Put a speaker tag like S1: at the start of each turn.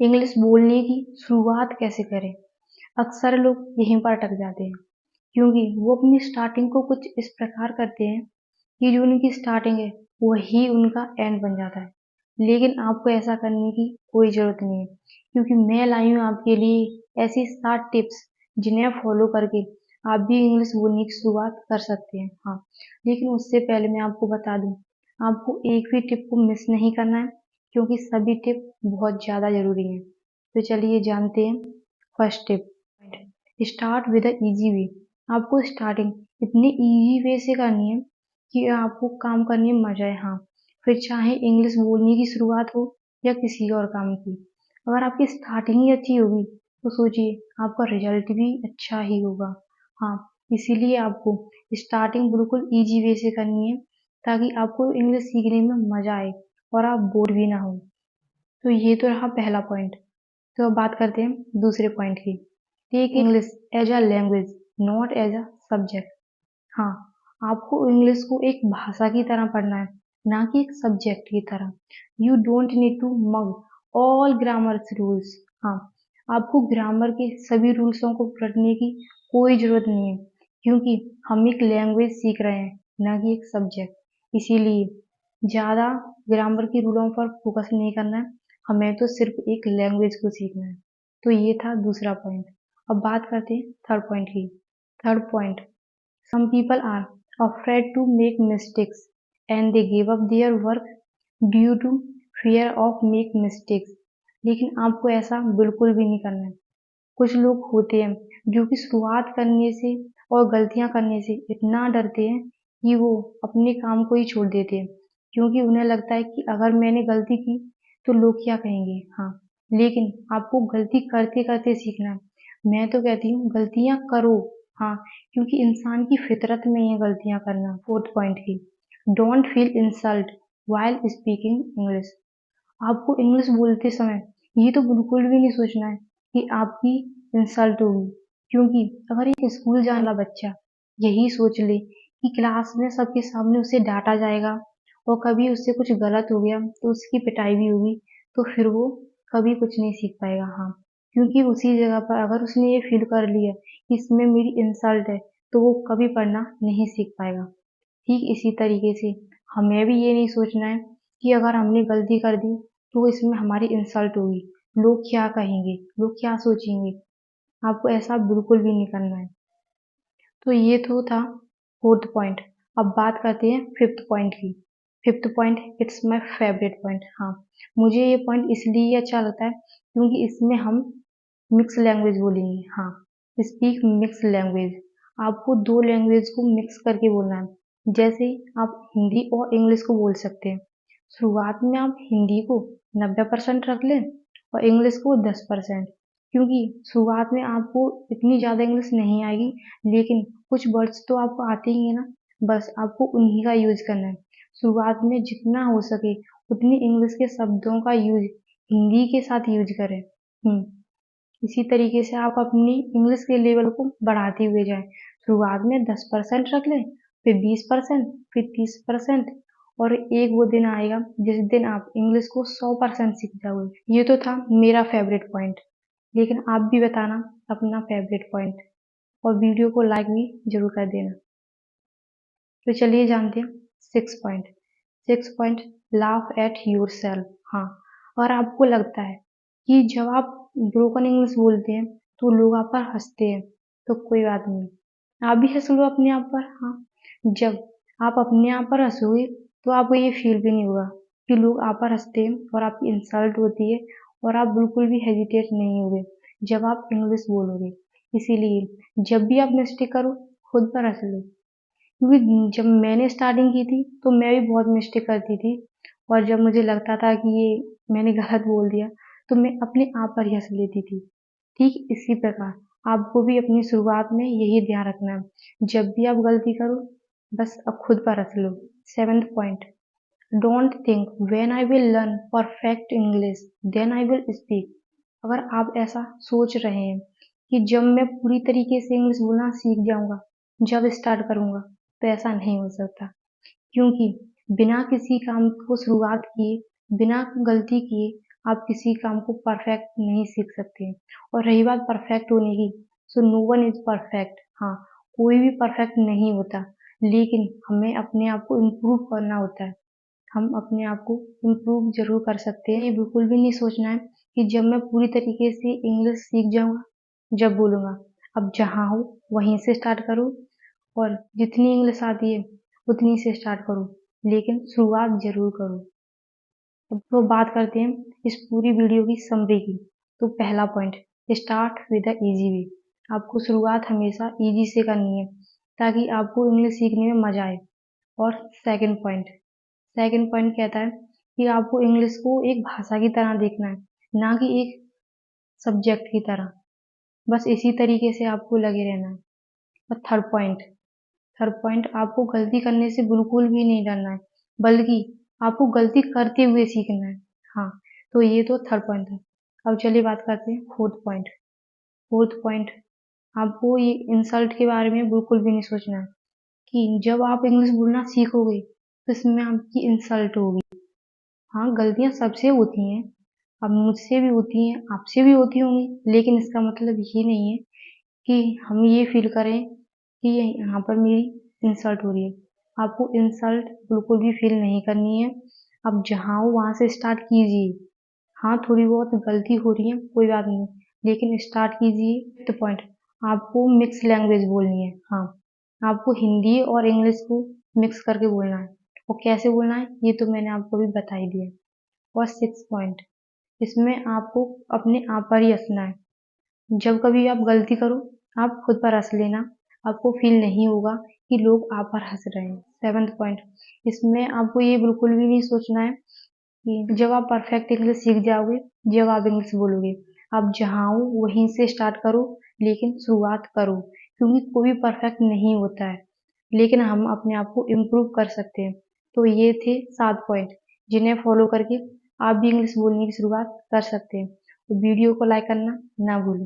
S1: English बोलने की शुरुआत कैसे करें? अक्सर लोग यहीं पर अटक जाते हैं क्योंकि वो अपनी स्टार्टिंग को कुछ इस प्रकार करते हैं कि जो उनकी स्टार्टिंग है वही उनका एंड बन जाता है। लेकिन आपको ऐसा करने की कोई ज़रूरत नहीं है क्योंकि मैं लाई हूँ आपके लिए ऐसी 7 टिप्स जिन्हें फॉलो करके आप भी इंग्लिश बोलने की शुरुआत कर सकते हैं। हाँ, लेकिन उससे पहले मैं आपको बता दूँ, आपको एक भी टिप को मिस नहीं करना है क्योंकि सभी टिप बहुत ज़्यादा ज़रूरी हैं। तो चलिए जानते हैं first tip. Start with a easy way. आपको स्टार्टिंग इतनी ईजी वे से करनी है कि आपको काम करने में मजा आए। हाँ, फिर चाहे इंग्लिश बोलने की शुरुआत हो या किसी और काम की। अगर आपकी स्टार्टिंग ही अच्छी होगी तो सोचिए आपका रिजल्ट भी अच्छा ही होगा। हाँ, इसीलिए आपको स्टार्टिंग बिल्कुल ईजी वे से करनी है ताकि आपको इंग्लिश सीखने में मजा आए और आप बोर भी ना हो। तो ये तो रहा पहला पॉइंट। तो अब बात करते हैं दूसरे पॉइंट की। Take English as a language not as a subject. हाँ, आपको इंग्लिश को एक भाषा की तरह पढ़ना है, ना कि एक सब्जेक्ट की तरह। You don't need to mug all grammars rules. हाँ, आपको ग्रामर के सभी रूल्सों को पढ़ने की कोई ज़रूरत नहीं है क्योंकि हम एक लैंग्वेज सीख रहे हैं, ना कि एक सब्जेक्ट। इसीलिए ज़्यादा ग्रामर के रूलों पर फोकस नहीं करना है, हमें तो सिर्फ एक लैंग्वेज को सीखना है। तो ये था दूसरा पॉइंट। अब बात करते हैं थर्ड पॉइंट की। Third point, some people are afraid to make mistakes and they give up their work due to fear of make mistakes। लेकिन आपको ऐसा बिल्कुल भी नहीं करना है। कुछ लोग होते हैं जो कि शुरुआत करने से और गलतियां करने से इतना डरते हैं कि वो अपने काम को ही छोड़ देते हैं क्योंकि उन्हें लगता है कि अगर मैंने गलती की तो लोग क्या कहेंगे। हाँ, लेकिन आपको गलती करते करते सीखना है। मैं तो कहती हूँ गलतियां करो। हाँ, क्योंकि इंसान की फितरत में है गलतियां करना। फोर्थ पॉइंट की, don't feel insult while speaking English. आपको इंग्लिश बोलते समय ये तो बिल्कुल भी नहीं सोचना है कि आपकी इंसल्ट होगी क्योंकि अगर एक स्कूल जाने वाला बच्चा यही सोच ले कि क्लास में सबके सामने उसे डांटा जाएगा और कभी उससे कुछ गलत हो गया तो उसकी पिटाई भी होगी तो फिर वो कभी कुछ नहीं सीख पाएगा। हाँ, क्योंकि उसी जगह पर अगर उसने ये फील कर लिया कि इसमें मेरी इंसल्ट है तो वो कभी पढ़ना नहीं सीख पाएगा। ठीक इसी तरीके से हमें भी ये नहीं सोचना है कि अगर हमने गलती कर दी तो इसमें हमारी इंसल्ट होगी, लोग क्या कहेंगे, लोग क्या सोचेंगे। आपको ऐसा बिल्कुल भी नहीं करना है। तो ये तो था फोर्थ पॉइंट। अब बात करते हैं फिफ्थ पॉइंट की। Fifth point it's my favourite point. हाँ, मुझे ये पॉइंट इसलिए अच्छा लगता है क्योंकि इसमें हम मिक्स लैंग्वेज बोलेंगे। हाँ, स्पीक मिक्स लैंग्वेज। आपको दो लैंग्वेज को मिक्स करके बोलना है। जैसे आप हिंदी और इंग्लिश को बोल सकते हैं। शुरुआत में आप हिंदी को 90% रख लें और इंग्लिश को 10%। क्योंकि शुरुआत में आपको इतनी ज़्यादा इंग्लिश नहीं आएगी लेकिन कुछ वर्ड्स तो आपको आते ही हैं ना, बस आपको उन्हीं का यूज करना है। शुरुआत में जितना हो सके उतनी इंग्लिश के शब्दों का यूज हिंदी के साथ यूज करें। इसी तरीके से आप अपनी इंग्लिश के लेवल को बढ़ाते हुए जाएं। शुरुआत में 10% रख लें, फिर 20%, फिर 30%। और एक वो दिन आएगा जिस दिन आप इंग्लिश को 100% सीख जाओगे। ये तो था मेरा फेवरेट पॉइंट, लेकिन आप भी बताना अपना फेवरेट पॉइंट और वीडियो को लाइक भी जरूर कर देना। तो चलिए जानते हैं six point. Six point, laugh at your self. हाँ, और आपको लगता है कि जब आप ब्रोकन इंग्लिश बोलते हैं तो लोग आप पर हंसते हैं तो कोई बात नहीं, आप भी हंस लो अपने आप पर। हाँ, जब आप अपने आप पर हंसोगे तो आपको ये फील भी नहीं होगा कि लोग आप पर हंसते हैं और आपकी इंसल्ट होती है और आप बिल्कुल भी हेजिटेट नहीं होगे जब आप इंग्लिश बोलोगे। इसीलिए जब भी आप मिस्टेक करो खुद पर हंस लो क्योंकि जब मैंने स्टार्टिंग की थी तो मैं भी बहुत मिस्टेक करती थी और जब मुझे लगता था कि ये मैंने गलत बोल दिया तो मैं अपने आप पर ही हंस लेती थी। ठीक इसी प्रकार आपको भी अपनी शुरुआत में यही ध्यान रखना है, जब भी आप गलती करो बस अब खुद पर हंस लो। Seventh point, don't think when I will learn perfect English then I will speak. अगर आप ऐसा सोच रहे हैं कि जब मैं पूरी तरीके से इंग्लिश बोलना सीख जाऊंगा जब स्टार्ट करूंगा, तो ऐसा नहीं हो सकता क्योंकि बिना किसी काम को शुरुआत किए, बिना गलती किए आप किसी काम को परफेक्ट नहीं सीख सकते। और रही बात परफेक्ट होने की, so no one is perfect. हाँ, कोई भी परफेक्ट नहीं होता, लेकिन हमें अपने आप को इम्प्रूव करना होता है। हम अपने आप को इम्प्रूव ज़रूर कर सकते हैं। ये बिल्कुल भी नहीं सोचना है कि जब मैं पूरी तरीके से इंग्लिश सीख जाऊँगा, जब बोलूँगा। अब जहाँ हूँ वहीं से स्टार्ट करूँ और जितनी इंग्लिश आती है उतनी से स्टार्ट करूँ, लेकिन शुरुआत ज़रूर करूँ। अब तो बात करते हैं इस पूरी वीडियो की समरी की। तो पहला point, start with the easy way. आपको शुरुआत हमेशा ईजी से करनी है ताकि आपको इंग्लिश सीखने में मज़ा आए। और सेकंड पॉइंट कहता है कि आपको इंग्लिश को एक भाषा की तरह देखना है, ना कि एक सब्जेक्ट की तरह। बस इसी तरीके से आपको लगे रहना है। और थर्ड पॉइंट आपको गलती करने से बिल्कुल भी नहीं डरना है, बल्कि आपको गलती करते हुए सीखना है। हाँ, तो ये तो थर्ड पॉइंट था। अब चलिए बात करते हैं फोर्थ पॉइंट, आपको ये इंसल्ट के बारे में बिल्कुल भी नहीं सोचना है कि जब आप इंग्लिश बोलना सीखोगे तो इसमें आपकी इंसल्ट होगी। हाँ, गलतियाँ सबसे होती हैं, अब मुझसे भी होती हैं, आपसे भी होती होंगी, लेकिन इसका मतलब ये नहीं है कि हम ये फ़ील करें कि यहाँ पर मेरी इंसल्ट हो रही है। आपको इंसल्ट बिल्कुल भी फ़ील नहीं करनी है। आप जहाँ हो वहाँ से स्टार्ट कीजिए। हाँ, थोड़ी बहुत गलती हो रही है, कोई बात नहीं, लेकिन स्टार्ट कीजिए। फिफ्थ पॉइंट, आपको मिक्स लैंग्वेज बोलनी है। हाँ, आपको हिंदी और इंग्लिश को मिक्स करके बोलना है। और कैसे बोलना है, ये तो मैंने आपको अभी बता ही दिया। और सिक्स्थ पॉइंट, इसमें आपको अपने आप पर ही हँसना है। जब कभी आप गलती करो, आप खुद पर हँस लेना, आपको फ़ील नहीं होगा कि लोग आप पर हँस रहे हैं। सेवंथ पॉइंट, इसमें आपको ये बिल्कुल भी नहीं सोचना है कि जब आप परफेक्ट इंग्लिश सीख जाओगे, जब आप इंग्लिश बोलोगे, आप जहाँ हो वहीं से स्टार्ट करो, लेकिन शुरुआत करो, क्योंकि कोई परफेक्ट नहीं होता है, लेकिन हम अपने आप को इम्प्रूव कर सकते हैं। तो ये थे 7 पॉइंट, जिन्हें फॉलो करके आप भी इंग्लिश बोलने की शुरुआत कर सकते हैं। तो वीडियो को लाइक करना ना भूलें।